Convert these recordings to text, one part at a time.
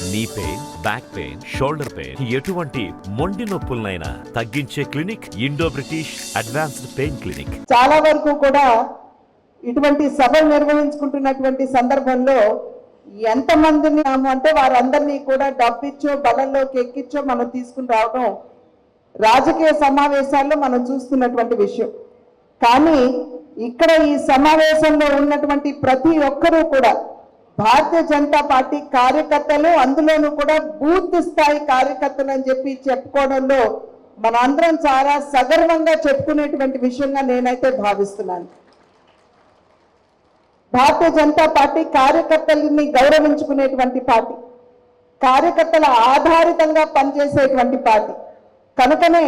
Knee pain, back pain, shoulder pain, ఎటువంటి మొండి నొప్పులనైనా తగ్గించే clinic Indo British advanced pain clinic. చాలా వరకు కూడా ఇటువంటి సభలు నిర్వహించుకుంటున్నటువంటి సందర్భంలో ఎంతమందిని అంటే వారందరినీ కూడా డబ్బిచ్చో బలంలోకి ఎక్కించో మనం తీసుకుని రావడం రాజకీయ సమావేశాల్లో మనం చూస్తున్నటువంటి విషయం. కానీ ఇక్కడ ఈ సమావేశంలో ఉన్నటువంటి ప్రతి ఒక్కరూ కూడా భారతీయ జనతా పార్టీ కార్యకర్తలు, అందులోనూ కూడా బూత్ స్థాయి కార్యకర్తలు అని చెప్పి చెప్పుకోవడంలో మన అందరం చాలా సగర్వంగా చెప్పుకునేటువంటి విషయంగా నేనైతే భావిస్తున్నాను. భారతీయ జనతా పార్టీ కార్యకర్తలని గౌరవించుకునేటువంటి పార్టీ, కార్యకర్తల ఆధారితంగా పనిచేసేటువంటి పార్టీ. కనుకనే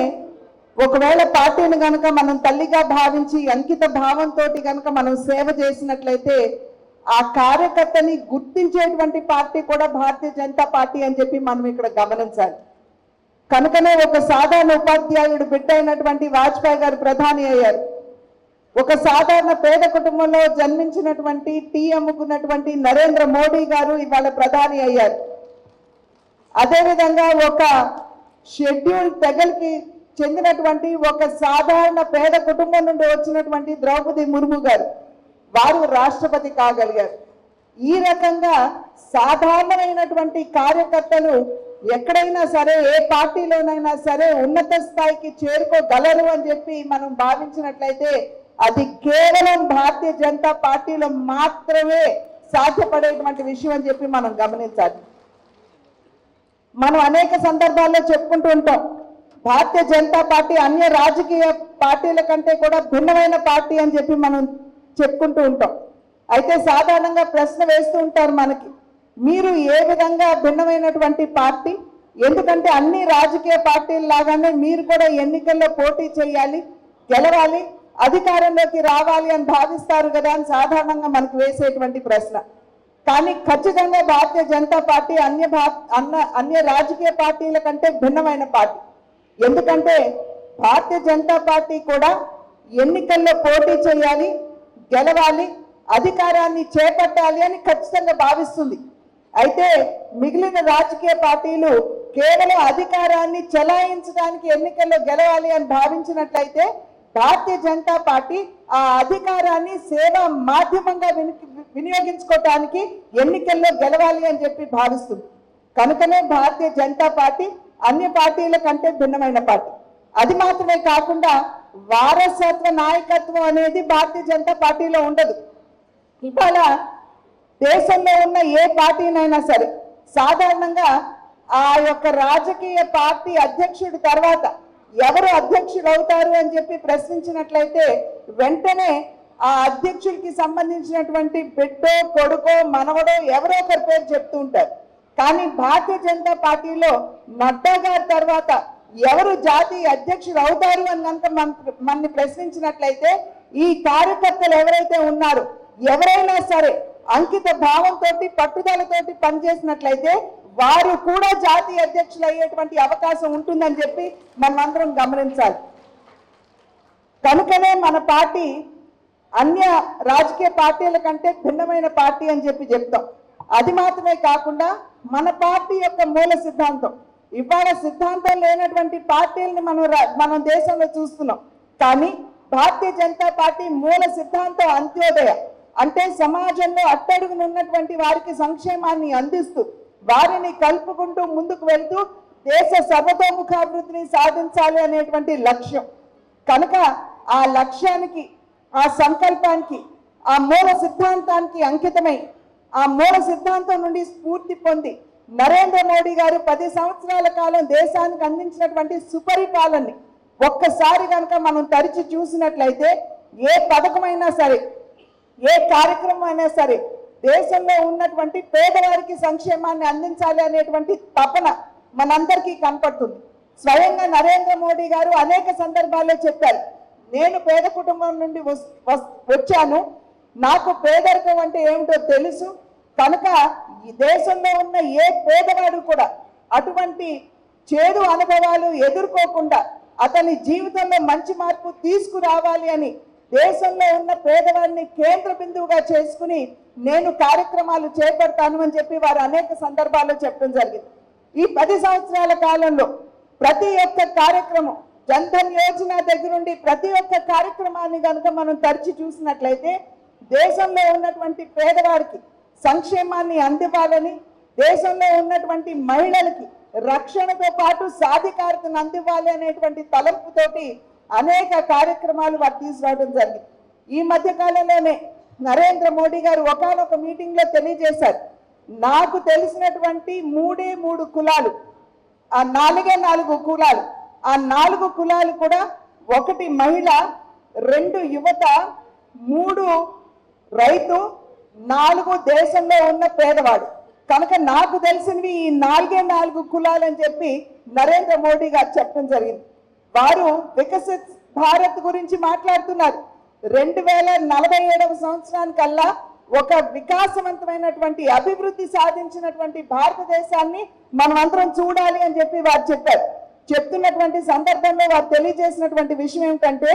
ఒకవేళ పార్టీని కనుక మనం తల్లిగా భావించి అంకిత భావంతో కనుక మనం సేవ చేసినట్లయితే ఆ కార్యకర్తని గుర్తించేటువంటి పార్టీ కూడా భారతీయ జనతా పార్టీ అని చెప్పి మనం ఇక్కడ గమనించాలి. కనుకనే ఒక సాధారణ ఉపాధ్యాయుడు బిడ్డ అయినటువంటి వాజ్పేయి గారు ప్రధాని అయ్యారు. ఒక సాధారణ పేద కుటుంబంలో జన్మించినటువంటి టీ అమ్ముకున్నటువంటి నరేంద్ర మోడీ గారు ఇవాళ ప్రధాని అయ్యారు. అదేవిధంగా ఒక షెడ్యూల్ తెగలకి చెందినటువంటి ఒక సాధారణ పేద కుటుంబం నుండి వచ్చినటువంటి ద్రౌపది ముర్ము గారు వారు రాష్ట్రపతి కాగలిగారు. ఈ రకంగా సాధారణమైనటువంటి కార్యకర్తలు ఎక్కడైనా సరే, ఏ పార్టీలోనైనా సరే ఉన్నత స్థాయికి చేరుకోగలరు అని చెప్పి మనం భావించినట్లయితే అది కేవలం భారతీయ జనతా పార్టీలో మాత్రమే సాధ్యపడేటువంటి విషయం అని చెప్పి మనం గమనించాలి. మనం అనేక సందర్భాల్లో చెప్పుకుంటూ ఉంటాం, భారతీయ జనతా పార్టీ అన్య రాజకీయ పార్టీల కంటే కూడా భిన్నమైన పార్టీ అని చెప్పి మనం చెప్పుకుంటూ ఉంటాం. అయితే సాధారణంగా ప్రశ్న వేస్తూ ఉంటారు మనకి, మీరు ఏ విధంగా భిన్నమైనటువంటి పార్టీ? ఎందుకంటే అన్ని రాజకీయ పార్టీల లాగానే మీరు కూడా ఎన్నికల్లో పోటీ చేయాలి, గెలవాలి, అధికారంలోకి రావాలి అని భావిస్తారు కదా అని సాధారణంగా మనకు వేసేటువంటి ప్రశ్న. కానీ ఖచ్చితంగా భారతీయ జనతా పార్టీ అన్య రాజకీయ పార్టీల కంటే భిన్నమైన పార్టీ. ఎందుకంటే భారతీయ జనతా పార్టీ కూడా ఎన్నికల్లో పోటీ చేయాలి, గెలవాలి, అధికారాన్ని చేపట్టాలి అని ఖచ్చితంగా భావిస్తుంది. అయితే మిగిలిన రాజకీయ పార్టీలు కేవలం అధికారాన్ని చెలాయించడానికి ఎన్నికల్లో గెలవాలి అని భావించినట్లయితే భారతీయ జనతా పార్టీ ఆ అధికారాన్ని సేవా మాధ్యమంగా వినియోగించుకోవటానికి ఎన్నికల్లో గెలవాలి అని చెప్పి భావిస్తుంది. కనుకనే భారతీయ జనతా పార్టీ అన్ని పార్టీల కంటే భిన్నమైన పార్టీ. అది మాత్రమే కాకుండా వారసత్వ నాయకత్వం అనేది భారతీయ జనతా పార్టీలో ఉండదు. ఇవాళ దేశంలో ఉన్న ఏ పార్టీనైనా సరే సాధారణంగా ఆ యొక్క రాజకీయ పార్టీ అధ్యక్షుడి తర్వాత ఎవరు అధ్యక్షుడు అవుతారు అని చెప్పి ప్రశ్నించినట్లయితే వెంటనే ఆ అధ్యక్షుడికి సంబంధించినటువంటి బిడ్డో, కొడుకో, మనవడో ఎవరో ఒకరి పేరు చెప్తూ ఉంటారు. కానీ భారతీయ జనతా పార్టీలో నడ్డా గారి తర్వాత ఎవరు జాతీయ అధ్యక్షుడు అవుతారు అని కనుక మనని ప్రశ్నించినట్లయితే ఈ కార్యకర్తలు ఎవరైతే ఉన్నారో ఎవరైనా సరే అంకిత భావంతో, పట్టుదలతోటి పనిచేసినట్లయితే వారు కూడా జాతీయ అధ్యక్షులు అయ్యేటువంటి అవకాశం ఉంటుందని చెప్పి మనమందరం గమనించాలి. కనుకనే మన పార్టీ అన్య రాజకీయ పార్టీల కంటే భిన్నమైన పార్టీ అని చెప్పి చెప్తాం. అది మాత్రమే కాకుండా మన పార్టీ యొక్క మూల సిద్ధాంతం, ఇవాళ సిద్ధాంతం లేనటువంటి పార్టీలని మనం దేశంలో చూస్తున్నాం. కానీ భారతీయ జనతా పార్టీ మూల సిద్ధాంతం అంత్యోదయ, అంటే సమాజంలో అట్టడుగునున్నటువంటి వారికి సంక్షేమాన్ని అందిస్తూ వారిని కలుపుకుంటూ ముందుకు వెళ్తూ దేశ సర్వతోముఖాభివృద్ధిని సాధించాలి అనేటువంటి లక్ష్యం. కనుక ఆ లక్ష్యానికి, ఆ సంకల్పానికి, ఆ మూల సిద్ధాంతానికి అంకితమై ఆ మూల సిద్ధాంతం నుండి స్ఫూర్తి పొంది నరేంద్ర మోడీ గారు 10 సంవత్సరాల కాలం దేశానికి అందించినటువంటి సుపరిపాలనని ఒక్కసారి కనుక మనం తరిచి చూసినట్లయితే ఏ పథకమైనా సరే, ఏ కార్యక్రమం అయినా సరే దేశంలో ఉన్నటువంటి పేదవారికి సంక్షేమాన్ని అందించాలి అనేటువంటి తపన మనందరికీ కనపడుతుంది. స్వయంగా నరేంద్ర మోడీ గారు అనేక సందర్భాల్లో చెప్పారు, నేను పేద కుటుంబం నుండి వచ్చాను, నాకు పేదరికం అంటే ఏమిటో తెలుసు, కనుక ఈ దేశంలో ఉన్న ఏ పేదవాడు కూడా అటువంటి చేదు అనుభవాలు ఎదుర్కోకుండా అతని జీవితంలో మంచి మార్పు తీసుకురావాలి అని దేశంలో ఉన్న పేదవాడిని కేంద్ర బిందువుగా చేసుకుని నేను కార్యక్రమాలు చేపడతాను అని చెప్పి వారు అనేక సందర్భాల్లో చెప్పడం జరిగింది. ఈ 10 సంవత్సరాల కాలంలో ప్రతి ఒక్క కార్యక్రమం, జన్ధన్ యోజన దగ్గర నుండి ప్రతి ఒక్క కార్యక్రమాన్ని కనుక మనం తరిచి చూసినట్లయితే దేశంలో ఉన్నటువంటి పేదవాడికి సంక్షేమాన్ని అందివ్వాలని, దేశంలో ఉన్నటువంటి మహిళలకి రక్షణతో పాటు సాధికారతను అందివ్వాలి అనేటువంటి తలంపుతోటి అనేక కార్యక్రమాలు వారు తీసుకురావడం జరిగింది. ఈ మధ్య కాలంలోనే నరేంద్ర మోడీ గారు ఒకానొక మీటింగ్ లో తెలియజేశారు, నాకు తెలిసినటువంటి 3 కులాలు, ఆ 4 కులాలు, ఆ 4 కులాలు కూడా 1 మహిళ, 2 యువత, 3 రైతు, 4 దేశంలో ఉన్న పేదవాడు. కనుక నాకు తెలిసినవి ఈ 4 కులాలు అని చెప్పి నరేంద్ర మోడీ గారు చెప్పడం జరిగింది. వారు వికసిత్ భారత్ గురించి మాట్లాడుతున్నారు. 2047 సంవత్సరానికల్లా ఒక వికాసవంతమైనటువంటి అభివృద్ధి సాధించినటువంటి భారతదేశాన్ని మనమందరం చూడాలి అని చెప్పి వారు చెప్పారు. చెప్తున్నటువంటి సందర్భంలో వారు తెలియజేసినటువంటి విషయం ఏమిటంటే,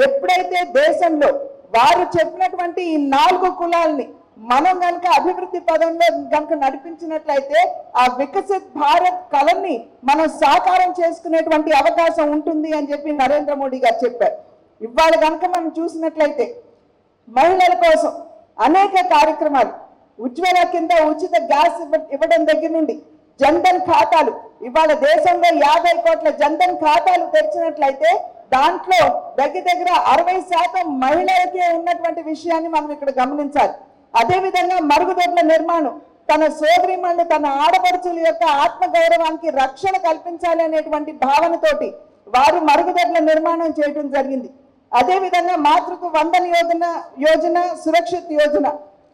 ఎప్పుడైతే దేశంలో వారు చెప్పినటువంటి ఈ 4 కులాల్ని మనం కనుక అభివృద్ధి పదంలో కనుక నడిపించినట్లయితే ఆ వికసిత్ భారత్ కళని మనం సాకారం చేసుకునేటువంటి అవకాశం ఉంటుంది అని చెప్పి నరేంద్ర మోడీ గారు చెప్పారు. ఇవాళ కనుక మనం చూసినట్లయితే మహిళల కోసం అనేక కార్యక్రమాలు, ఉజ్వల కింద ఉచిత గ్యాస్ ఇవ్వడం దగ్గర నుండి జన్ధన్ ఖాతాలు, ఇవాళ దేశంలో 50 కోట్ల జన్ధన్ ఖాతాలు తెరిచినట్లయితే దాంట్లో దగ్గర 60% మహిళలకే ఉన్నటువంటి విషయాన్ని మనం ఇక్కడ గమనించాలి. అదేవిధంగా మరుగుదొడ్ల నిర్మాణం, తన సోదరిమణులు, తన ఆడపడుచుల యొక్క ఆత్మగౌరవానికి రక్షణ కల్పించాలి అనేటువంటి భావనతోటి వారు మరుగుదొడ్ల నిర్మాణం చేయడం జరిగింది. అదేవిధంగా మాతృత్వ వందన యోజన, సురక్షిత్ యోజన,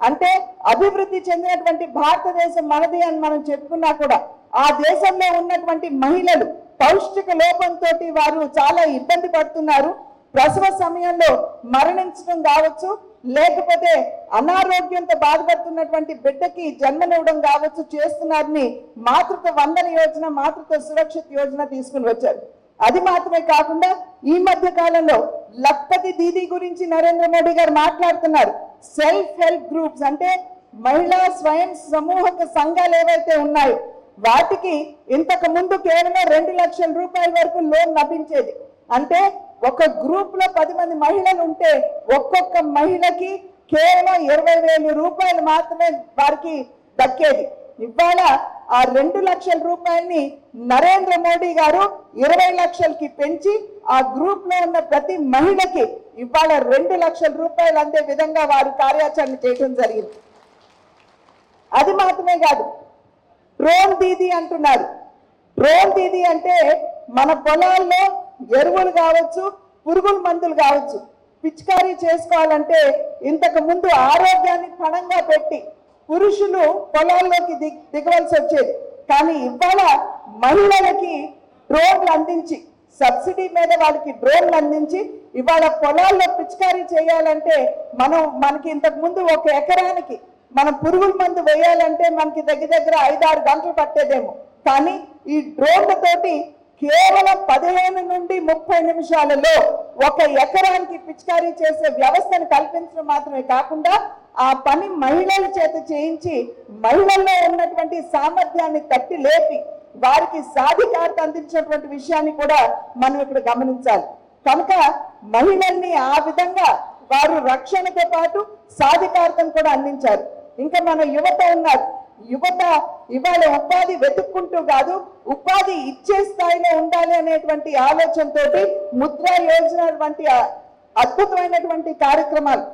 అంటే అభివృద్ధి చెందినటువంటి భారతదేశం మనది అని మనం చెప్పుకున్నా కూడా ఆ దేశంలో ఉన్నటువంటి మహిళలు పౌష్టిక లోపంతో వారు చాలా ఇబ్బంది పడుతున్నారు. ప్రసవ సమయంలో మరణించడం కావచ్చు, లేకపోతే అనారోగ్యంతో బాధపడుతున్నటువంటి బిడ్డకి జన్మనివ్వడం కావచ్చు చేస్తున్నారని మాతృత్వ వందన యోజన, మాతృత్వ సురక్షిత్ యోజన తీసుకుని వచ్చారు. అది మాత్రమే కాకుండా ఈ మధ్య కాలంలో లక్పతి దీదీ గురించి నరేంద్ర మోడీ గారు మాట్లాడుతున్నారు. సెల్ఫ్ హెల్ప్ గ్రూప్స్, అంటే మహిళా స్వయం సమూహక సంఘాలు ఏవైతే ఉన్నాయో వాటికి ఇంతకు ముందు కేవలం 2 లక్షల రూపాయల వరకు లోన్ లభించేది. అంటే ఒక గ్రూప్ లో 10 మంది మహిళలు ఉంటే ఒక్కొక్క మహిళకి కేవలం 20,000 రూపాయలు మాత్రమే వారికి దక్కేది. ఇవాళ ఆ 2 లక్షల రూపాయల్ని నరేంద్ర మోడీ గారు 20 లక్షలకి పెంచి ఆ గ్రూప్ లో ఉన్న ప్రతి మహిళకి ఇవాళ 2 లక్షల రూపాయలు అందే విధంగా వారు కార్యాచరణ చేయడం జరిగింది. అది మాత్రమే కాదు, డ్రోన్ దీదీ అంటున్నారు. డ్రోన్ దీదీ అంటే మన పొలాల్లో ఎరువులు కావచ్చు, పురుగుల మందులు కావచ్చు పిచికారీ చేసుకోవాలంటే ఇంతకు ముందు ఆరోగ్యాన్ని పణంగా పెట్టి పురుషులు పొలాల్లోకి దిగవలసి వచ్చేది. కానీ ఇవాళ మహిళలకి డ్రోన్లు అందించి, సబ్సిడీ మీద వాళ్ళకి డ్రోన్లు అందించి ఇవాళ పొలాల్లో పిచికారీ చేయాలంటే మనకి ఇంతకు ముందు 1 ఎకరానికి మనం పురుగుల మందు వేయాలంటే మనకి దగ్గర 5-6 గంటలు పట్టేదేమో. కానీ ఈ డ్రోన్లతోటి కేవలం 15 నుండి 30 నిమిషాలలో 1 ఎకరానికి పిచికారీ చేసే వ్యవస్థను కల్పించడం మాత్రమే కాకుండా ఆ పని మహిళల చేత చేయించి మహిళల్లో ఉన్నటువంటి సామర్థ్యాన్ని తట్టి లేపి వారికి సాధికారత అందించినటువంటి విషయాన్ని కూడా మనం ఇక్కడ గమనించాలి. కనుక మహిళల్ని ఆ విధంగా వారు రక్షణతో పాటు సాధికారతను కూడా అందించారు. ఇంకా మన యువత ఉన్నారు. యువత ఇవాళ ఉపాధి వెతుక్కుంటూ కాదు, ఉపాధి ఇచ్చే స్థాయిలో ఉండాలి అనేటువంటి ఆలోచనతోటి ముద్రా యోజన వంటి అద్భుతమైనటువంటి కార్యక్రమాలు,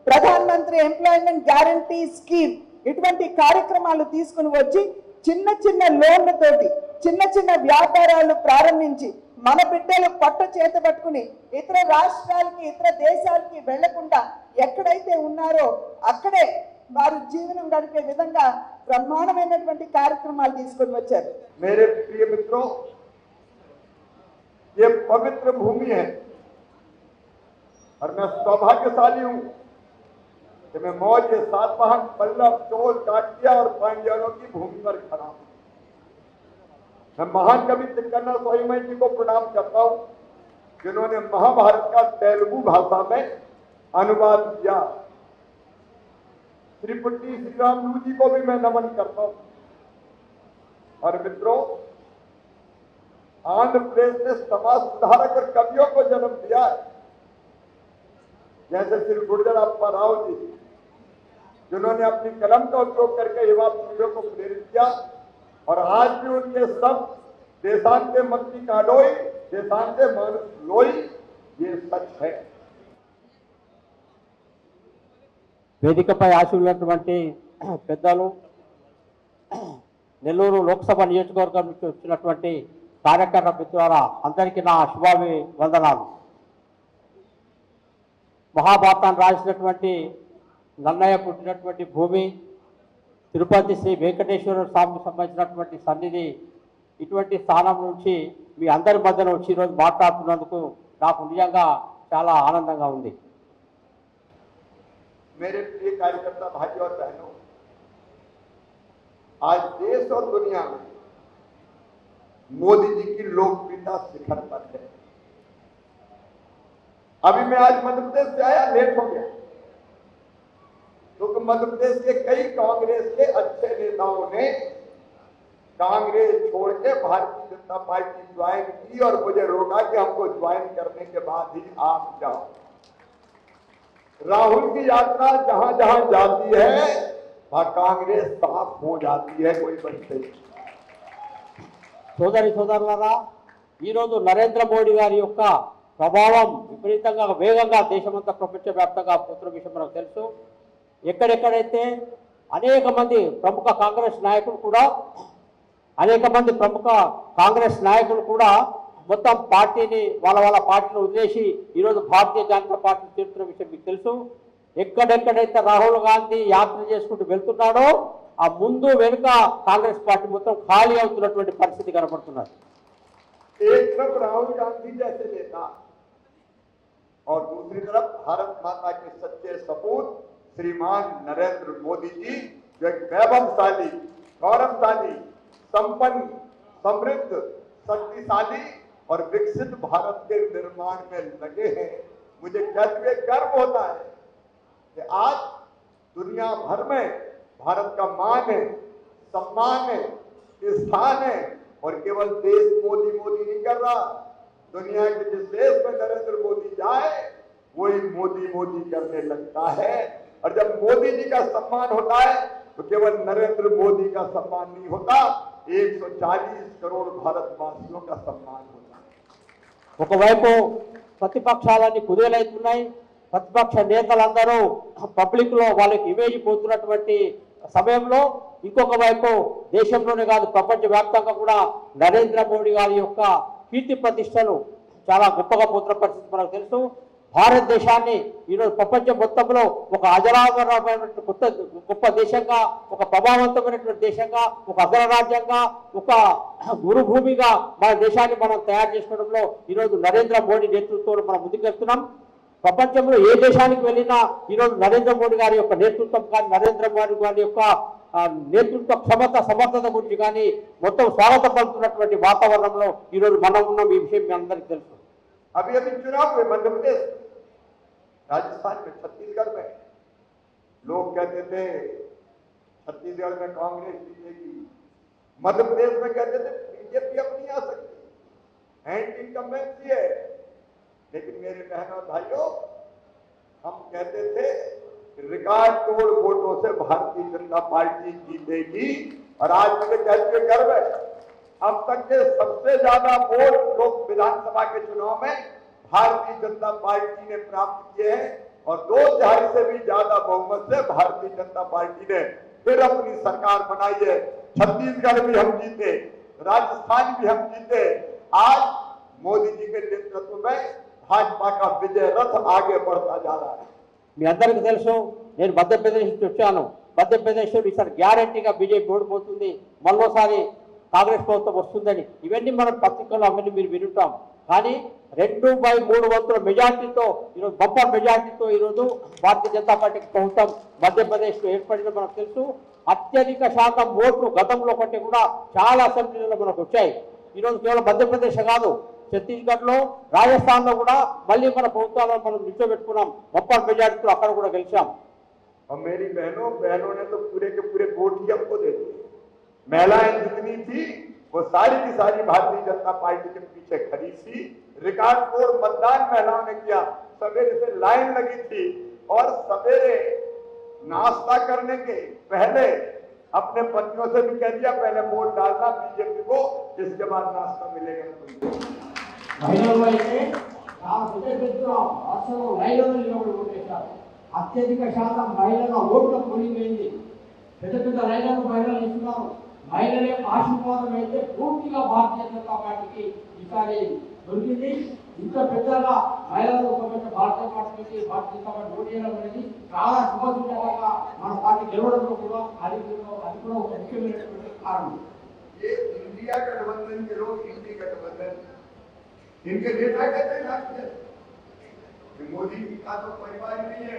Pradhan Mantri employment guarantee scheme, ఇటువంటి కార్యక్రమాలు తీసుకుని వచ్చి చిన్న లోన్లతోటి చిన్న వ్యాపారాలు ప్రారంభించి మన బిడ్డలు పట్ట చేత పట్టుకుని ఇతర రాష్ట్రాలకి, ఇతర దేశాలకి వెళ్లకుండా ఎక్కడైతే ఉన్నారో అక్కడే వారు జీవనం గడిపే విధంగా బ్రహ్మాండమైనటువంటి కార్యక్రమాలు తీసుకొని వచ్చారు. मेरे प्रिय मित्रों, ये पवित्र भूमि है और मैं सौभाग्यशाली हूं कि मैं मौज के सातवाहन पल्लव, चोल, काटिया और पांड्यालों की भूमि पर खड़ा हूं। मैं महान कवि तिक्कन्ना सोईमई जी को प्रणाम करता हूं, जिन्होंने महाभारत का तेलुगु भाषा में अनुवाद किया। श्री पुट्टी श्री रामलू जी को भी मैं नमन करता हूं। और मित्रों, आंध्र प्रदेश ने समाज सुधारक और कवियों को जन्म दिया है, जैसे श्री गुर्जराप्पा राव जी, जिन्होंने अपनी कलम का उपयोग करके युवा पीढ़ियों को प्रेरित किया। और आज भी उनके सब देशांते मक्ति काडोई देशांते मानुष लोई, ये सच है। వేదికపై ఆశీర్వదించినటువంటి పెద్దలు, నెల్లూరు లోక్సభ నియోజకవర్గం నుంచి వచ్చినటువంటి కార్యకర్త మిత్రులారా, అందరికీ నా శుభాభివందనాలు. మహాభారతాన్ని రాసినటువంటి నన్నయ్య పుట్టినటువంటి భూమి తిరుపతి శ్రీ వెంకటేశ్వర స్వామికి సంబంధించినటువంటి సన్నిధి. ఇటువంటి స్థానం నుంచి మీ అందరి మధ్యలో వచ్చి ఈరోజు మాట్లాడుతున్నందుకు నాకు నిజంగా చాలా ఆనందంగా ఉంది. मेरे प्रिय कार्यकर्ता भाइयों और बहनों, आज देश और दुनिया में मोदी जी की लोकप्रियता शिखर पर है। अभी मैं आज मध्य प्रदेश से आया, लेट हो गया, क्योंकि मध्य प्रदेश के कई कांग्रेस के अच्छे नेताओं ने कांग्रेस छोड़ के भारतीय जनता पार्टी ज्वाइन की और मुझे रोका कि हमको ज्वाइन करने के बाद ही आप जाओ। राहुल की यात्रा जहां जहां जाती है वहां कांग्रेस साफ हो जाती है, कोई बनते। సోదరి సోదరులారా, ఈరోజు నరేంద్ర మోడీ గారి యొక్క ప్రభావం విపరీతంగా వేగంగా దేశమంతా ప్రపంచవ్యాప్తంగా పోతున్న విషయం మనకు తెలుసు. ఎక్కడెక్కడైతే అనేక మంది ప్రముఖ కాంగ్రెస్ నాయకులు కూడా మొత్తం పార్టీని వాళ్ళ పార్టీని వదిలేసి ఈరోజు భారతీయ జనతా పార్టీ చేరుతున్న విషయం మీకు తెలుసు. ఎక్కడెక్కడైతే రాహుల్ గాంధీ యాత్ర చేసుకుంటూ వెళ్తున్నాడో ఆ ముందు వెనుక కాంగ్రెస్ పార్టీ మొత్తం ఖాళీ అవుతున్నటువంటి పరిస్థితి కనపడుతున్నది. एक तरफ राहुल गांधी जैसे नेता और दूसरी तरफ भारत माता के सच्चे सपूत श्रीमान नरेंद्र मोदी जी, जो एक वैभवशाली, गौरवशाली, संपन्न, समृद्ध, शक्तिशाली और विकसित भारत के निर्माण में लगे हैं। मुझे कहते हुए गर्व होता है कि आज दुनिया भर में भारत का मान है, सम्मान है, स्थान है। और केवल देश मोदी मोदी नहीं कर रहा, दुनिया के जिस देश में नरेंद्र मोदी जाए वही मोदी मोदी करने लगता है। और जब मोदी जी का सम्मान होता है तो केवल नरेंद्र मोदी का सम्मान नहीं होता, 140 करोड़ भारतवासियों का सम्मान होता है। ఒకవైపు ప్రతిపక్షాలన్నీ కుదేలవుతున్నాయి, ప్రతిపక్ష నేతలందరూ పబ్లిక్లో వాళ్ళకి ఇమేజ్ పోతున్నటువంటి సమయంలో ఇంకొక వైపు దేశంలోనే కాదు ప్రపంచవ్యాప్తంగా కూడా నరేంద్ర మోడీ గారి యొక్క కీర్తి ప్రతిష్టలు చాలా గొప్పగా పోతున్న పరిస్థితి మనకు తెలుసు. భారతదేశాన్ని ఈరోజు ప్రపంచం మొత్తంలో ఒక అజరామరమైనటువంటి గొప్ప దేశంగా, ఒక ప్రభావవంతమైనటువంటి దేశంగా, ఒక అగ్రరాజ్యంగా, ఒక గురుభూమిగా మన దేశాన్ని మనం తయారు చేసుకోవడంలో ఈరోజు నరేంద్ర మోడీ నేతృత్వంలో మనం ముందుకెళ్తున్నాం. ప్రపంచంలో ఏ దేశానికి వెళ్ళినా ఈరోజు నరేంద్ర మోడీ గారి యొక్క నేతృత్వం కానీ, నరేంద్ర మోడీ గారి యొక్క నేతృత్వ క్షమత సమర్థత గురించి కానీ మొత్తం స్వాగతం పలుకుతున్నటువంటి వాతావరణంలో ఈరోజు మనం ఉన్నాం. ఈ విషయం మీ అందరికీ తెలుసు. अभी अभी चुनाव हुए मध्य प्रदेश, राजस्थान में, छत्तीसगढ़ में। लोग कहते थे छत्तीसगढ़ में कांग्रेस जीतेगी, मध्य प्रदेश में कहते थे बीजेपी अब नहीं आ सकती, एंटी इनकम्बेंसी है। लेकिन मेरे बहनों और भाइयों, हम कहते थे रिकॉर्ड तोड़ वोटों से भारतीय जनता पार्टी जीतेगी। और आज मुझे कहते हुए गर्व है, अब तक के सबसे ज्यादा वोट लोक विधानसभा के चुनाव में भारतीय जनता पार्टी ने प्राप्त किए हैं। और 2/3 से भी ज्यादा बहुमत से भारतीय जनता पार्टी ने फिर अपनी सरकार बनाई है। छत्तीसगढ़ भी हम जीते, राजस्थान भी हम जीते। आज मोदी जी के नेतृत्व में भाजपा का विजय रथ आगे बढ़ता जा रहा है। మీ అందరికీ తెలుసు, నేను మధ్యప్రదేశ్ నుంచి వచ్చాను. మధ్యప్రదేశ్లో ఈసారి గ్యారంటీగా బీజేపీ ఓడిపోతుంది, మరోసారి కాంగ్రెస్ ప్రభుత్వం వస్తుందని ఇవన్నీ మనం పత్రికల్లో అవన్నీ మీరు వినుంటాం. కానీ 2/3 వంతుల మెజార్టీతో ఈరోజు బంపర్ మెజార్టీతో ఈరోజు భారతీయ జనతా పార్టీ ప్రభుత్వం మధ్యప్రదేశ్లో ఏర్పడిందో మనకు తెలుసు. అత్యధిక శాతం ఓట్లు గతంలో కంటే కూడా చాలా అసెంబ్లీలలో మనకు వచ్చాయి. ఈరోజు కేవలం మధ్యప్రదేశ్ కాదు, ఛత్తీస్గఢ్ లో, రాజస్థాన్ లో కూడా మళ్ళీ మన ప్రభుత్వాలను మనం నిల్చోబెట్టుకున్నాం. మొత్తం మెజారిటీలో అక్కడ కూడా గెలిచాం. और मेरी बहनों ने तो पूरे के पूरे वोट ही हमको दे दिए। महिलाएं जितनी थी वो सारी की सारी भारतीय जनता पार्टी के पीछे खड़ी थी। रिकॉर्ड तोड़ मतदान महिलाओं ने किया। सवेरे से लाइन लगी थी और सवेरे नाश्ता करने के पहले अपने पतियों से भी कह दिया पहले वोट डालना बीजेपी को, इसके बाद नाश्ता मिलेगा तुमको। మహిళల్లో అయితే చాలా పెద్ద పెద్ద రాష్ట్రంలో లైన్లో నిలబడి ఓటేశారు. అత్యధిక శాతం మహిళల ఓట్ల పోలింగ్ అయింది. పెద్ద పెద్ద లైన్లను మహిళలు ఇస్తున్నారు. మహిళల ఆశీర్వాదం అయితే పూర్తిగా భారతీయ జనతా పార్టీకి ఈసారి దొరికింది. ఇంత పెద్దగా మహిళలు భారతీయ పార్టీకి భారతీయ జనతా పార్టీ ఓటు చేయడం అనేది చాలా శుభసూచకంగా మన పార్టీ గెలవడంలో కూడా అది కూడా ఒక ముఖ్యమైనటువంటి కారణం. ये इंडिया गठबंधन के लोग इंडी गठबंधन इनके नेता कहते हैं मोदी जी का तो परिवार नहीं है।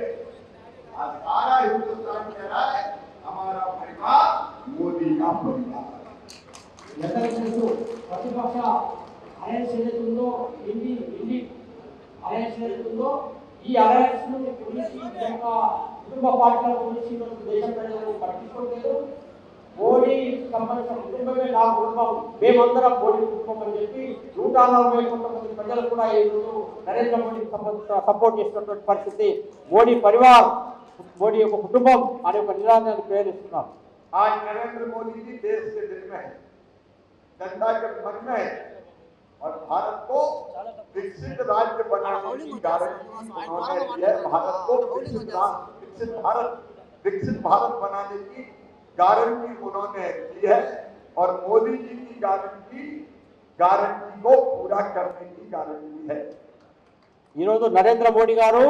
आज सारा हिंदुस्तान कह रहा है हमारा परिवार मोदी का परिवार। ప్రతిపక్ష అలయన్స్ ఏదైతుందో ఇండి అలయన్స్ ఏదైతుందో ఈ అలయన్స్ గురించి కుటుంబ పార్టీల గురించి దేశ ప్రజలు పట్టించుకోలేదు. మోడీ సంబంధించిన కుటుంబమే నా కుటుంబం, మేమందరం మోడీ కుటుంబం అని చెప్పి 140 కోట్ల మంది ప్రజలు కూడా ఈరోజు నరేంద్ర మోడీకి సపోర్ట్ చేసినటువంటి పరిస్థితి. మోడీ పరివార్, మోడీ యొక్క కుటుంబం అనే ఒక నినాదాన్ని ప్రేరేపిస్తున్నారు. आज नरेंद्र मोदी जी देश के दिल में है, जनता के मन में है और भारत को विकसित राज्य बनाने की गारंटी उन्होंने दी है। भारत को विकसित भारत बनाने की गारंटी उन्होंने दी है और मोदी जी की गारंटी को पूरा करने की गारंटी है। ఈరోజు నరేంద్ర మోడీ గారు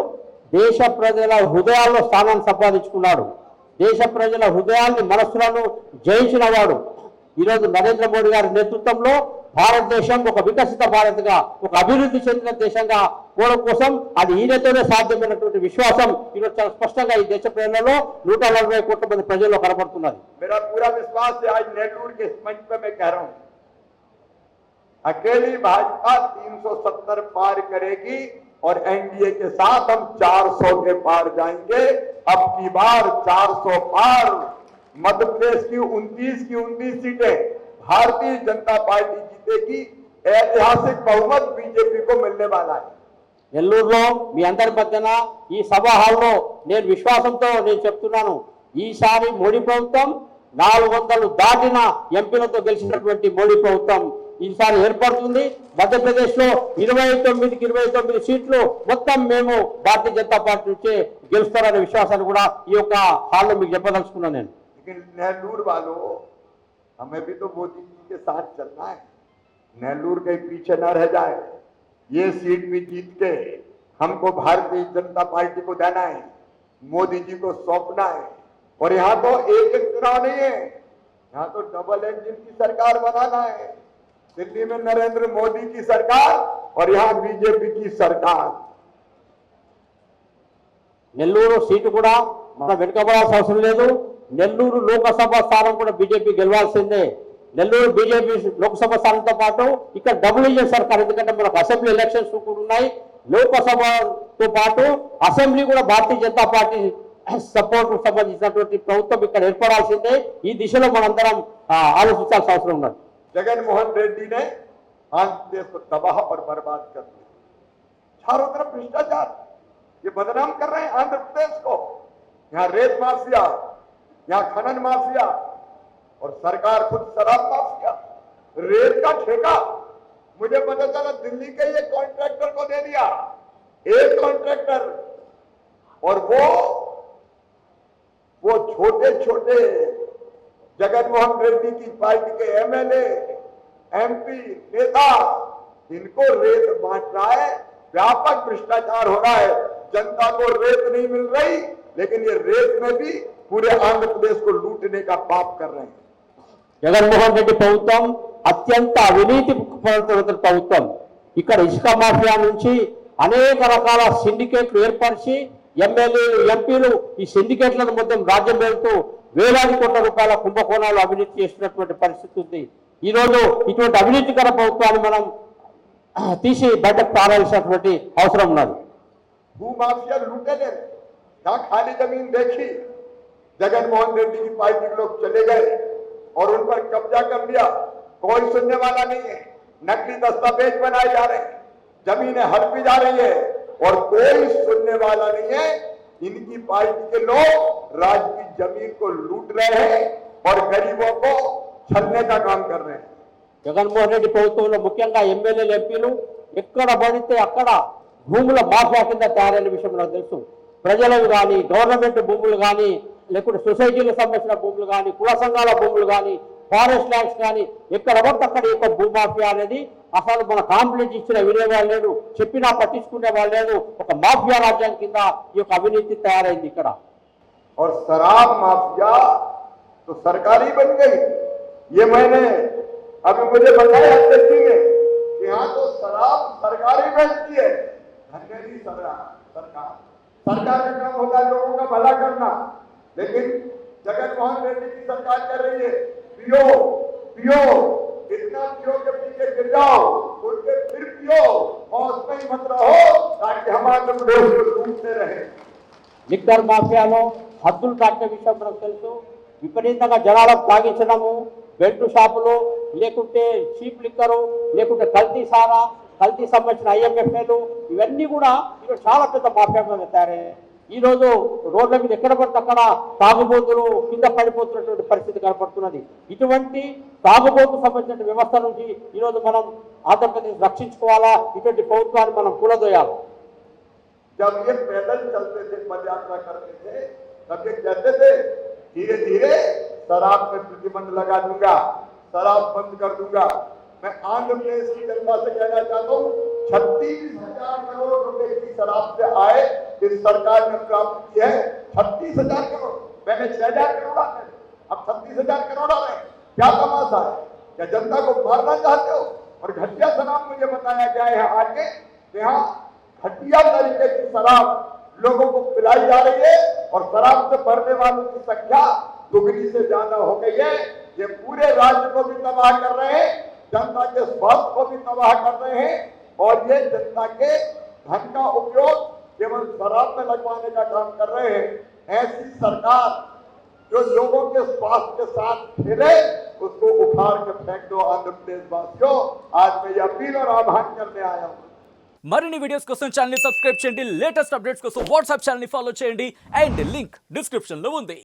దేశ ప్రజల హృదయాల్లో స్థానాన్ని సంపాదించుకున్నాడు. దేశ ప్రజల హృదయాన్ని, మనస్సులను జయించిన వాడు. ఈరోజు నరేంద్ర మోడీ గారి నేతృత్వంలో భారతదేశం ఒక వికసిత భారత్గా, ఒక అభివృద్ధి చెందిన దేశంగా పోవడం కోసం అది ఈయనతోనే సాధ్యమైనటువంటి విశ్వాసం ఈరోజు చాలా స్పష్టంగా ఈ దేశ ప్రజలలో 140 కోట్ల మంది ప్రజల్లో కనబడుతున్నది. मेरा पूरा विश्वास है आज नेल्लूर के मंच पे मैं कह रहा हूं अकेली भाजपा 370 पार करेगी और एनडीए के साथ हम 400 के पार जाएंगे। अब की बार 400 पार। मध्य प्रदेश की 29 सीटें भारतीय जनता पार्टी जीतेगी। ऐतिहासिक बहुमत बीजेपी को मिलने वाला है। నెల్లూరులో మీ అందరి మధ్యన ఈ సభా హాల్లో నేను విశ్వాసంతో నేను చెప్తున్నాను, ఈసారి మోడీ ప్రభుత్వం 400 దాటిన ఎంపీలతో గెలిచినటువంటి మోడీ ప్రభుత్వం ఈసారి ఏర్పడుతుంది. మధ్యప్రదేశ్ లో 29కి 29 సీట్లు మొత్తం మేము భారతీయ జనతా పార్టీ నుంచే గెలుస్తారనే విశ్వాసాన్ని కూడా ఈ యొక్క హాల్లో మీకు చెప్పదలుచుకున్నాను నేను. लेकिन नेल्लूर वालों, हमें भी तो मोदी जी के साथ चलना है। नेल्लूर के पीछे न रह जाए। ये सीट भी जीत के हमको भारतीय जनता पार्टी को देना है, मोदी जी को सौंपना है। और यहाँ तो एक चुनाव नहीं है, यहाँ तो डबल इंजन की सरकार बनाना है। दिल्ली में नरेंद्र मोदी की सरकार और यहाँ बीजेपी की सरकार। నెల్లూరు సీటు కూడా మనం వెనుకబడాల్సిన అవసరం లేదు. నెల్లూరు లోకసభ స్థానం కూడా బీజేపీ గెలవాల్సిందే. నెల్లూరు బీజేపీ లోక్సభ స్థానంతో పాటు ఇక్కడ డబుల్ ఇంజిన్ సర్కార్, ఎందుకంటే మనకు అసెంబ్లీ ఎలక్షన్స్ కూడా ఉన్నాయి. లోకసభతో పాటు అసెంబ్లీ కూడా భారతీయ జనతా పార్టీ సపోర్ట్ సంబంధించినటువంటి ప్రభుత్వం ఇక్కడ ఏర్పడాల్సిందే. ఈ దిశలో మనందరం ఆలోచించాల్సిన అవసరం ఉన్నది. जगनमोहन रेड्डी ने आंध्र प्रदेश को तबाह और बर्बाद कर दिया। चारों तरफ भ्रष्टाचार, ये बदनाम कर रहे हैं आंध्र प्रदेश को। यहाँ रेत माफिया, यहाँ खनन माफिया और सरकार खुद शराब माफिया। रेत का ठेका मुझे पता चला दिल्ली के ये कॉन्ट्रैक्टर को दे दिया, एक कॉन्ट्रैक्टर। और वो छोटे छोटे जगनमोहन रेड्डी की पार्टी के एमएलए, एमपी, नेता, इनको रेत बांट रहा है। व्यापक भ्रष्टाचार हो रहा है। जनता को रेत नहीं मिल रही, लेकिन ये रेत में भी पूरे आंध्र प्रदेश को लूटने का पाप कर रहे हैं। జగన్మోహన్ రెడ్డి ప్రభుత్వం అత్యంత అవినీతి ప్రభుత్వం. ఇక్కడ ఇసుక మాఫియా నుంచి అనేక రకాల సిండికేట్లు ఏర్పరిచి ఎమ్మెల్యేలు, ఎంపీలు ఈ సిండికేట్లను మొత్తం రాజ్యం వెళ్తూ వేలాది కోట్ల రూపాయల కుంభకోణాలు అవినీతి చేస్తున్నటువంటి పరిస్థితి ఉంది. ఈరోజు ఇటువంటి అవినీతికర ప్రభుత్వాన్ని మనం తీసి బయటకు పారాల్సినటువంటి అవసరం ఉన్నది. भूमाफिया लूटे ले, जहाँ खाली जमीन देखी जगनमोहन रेड्डी की पार्टी के लोग चले गए और उन पर कब्जा कर लिया. कोई सुनने वाला नहीं है. नकली दस्तावेज बनाए जा रहे हैं, जमीनें हड़पी जा रही है और कोई सुनने वाला नहीं है. इनकी पार्टी के लोग राज्य की जमीन को लूट रहे हैं और गरीबों को छलने का काम कर रहे हैं. జగన్మోహన్ రెడ్డి ప్రభుత్వంలో ముఖ్యంగా ఎమ్మెల్యేలు ఎంపీలు ఎక్కడ పడితే అక్కడ భూముల మాఫియా కింద తయారైన విషయం నాకు తెలుసు. ప్రజలకు కానీ, గవర్నమెంట్ భూములు కానీ, లేకుంటే సొసైటీలకు సంబంధించిన భూములు కానీ, కుల సంఘాల భూములు కానీ, ఫారెస్ట్ ల్యాండ్స్ కానీ ఎక్కడ పడితే అక్కడ ఈ యొక్క భూమాఫియా అనేది అసలు మన కాంప్లైంట్ ఇచ్చిన వినేవాళ్ళు లేడు, చెప్పినా పట్టించుకునే వాళ్ళు లేదు. ఒక మాఫియా రాజ్యం కింద ఈ యొక్క అవినీతి తయారైంది ఇక్కడ. और शराब माफिया तो सरकारी बन गई. ये मैंने अभी मुझे बताया दिल्ली में कि यहाँ तो शराब सरकारी बेचती है. धनगरी सरकार सरकार का काम होगा लोगों का भला करना, लेकिन जगनमोहन रेड्डी की सरकार कर रही है पियो पियो, इतना पियो के पीछे गिर जाओ, उठ के फिर पियो और उसमें ही मत रहो ताकि हमारे देश को डूबते रहे. లిక్కర్ మాఫియాలో హద్దులు దాటిన విషయం మనకు తెలుసు. విపరీతంగా జనాలకు తాగించడము, బెల్ట్ షాపులు, లేకుంటే చీప్ లిక్కరు, లేకుంటే కల్తీ సారా, కల్తీ సంబంధించిన IMFలు, ఇవన్నీ కూడా ఈరోజు చాలా పెద్ద మాఫియాగా తయారయ్యాయి. ఈరోజు రోడ్ల మీద ఎక్కడ పడితే అక్కడ తాగుబోతులు కింద పడిపోతున్నటువంటి పరిస్థితి కనపడుతున్నది. ఇటువంటి తాగుబోతు సంబంధించిన వ్యవస్థ నుంచి ఈరోజు మనం ఆంధ్రప్రదేశ్ రక్షించుకోవాలా, ఇటువంటి ప్రభుత్వాన్ని మనం కూలదోయాలి. जब ये पैदल चलते थे, पद यात्रा करते थे, तब ये कहते थे धीरे धीरे शराब में प्रतिबंध लगा दूंगा, शराब बंद कर दूंगा. मैं आंध्र प्रदेश की जनता से कहना चाहता हूँ 36,000 करोड़ रुपए की शराब से आय इस सरकार ने प्राप्त की है. 36,000 करोड़, मैंने 6,000 करोड़ आते हैं, अब 36,000 करोड़ आ रहे हैं. क्या तमाशा है? क्या जनता को मारना चाहते हो? और घटिया शराब मुझे बताया गया है आगे यहाँ घटिया तरीके की शराब लोगों को पिलाई जा रही है और शराब से भरने वालों की संख्या दुगनी से ज्यादा हो गई है. ये पूरे राज्य को भी तबाह कर रहे हैं, जनता के स्वास्थ्य को भी तबाह कर रहे हैं और ये जनता के धन का उपयोग केवल शराब में लगवाने का काम कर रहे हैं. ऐसी सरकार जो लोगों के स्वास्थ्य के साथ खेले उसको उखाड़ के फेंक दो. आंध्र प्रदेश वासियों, आज मैं ये अपील और आह्वान करने आया हूँ. మరిన్ని వీడియోస్ కోసం ఛానల్ ని సబ్స్క్రైబ్ చేయండి, లేటెస్ట్ అప్డేట్స్ కోసం వాట్సాప్ ఛానల్ ని ఫాలో చేయండి అండ్ లింక్ డిస్క్రిప్షన్ లో ఉంది.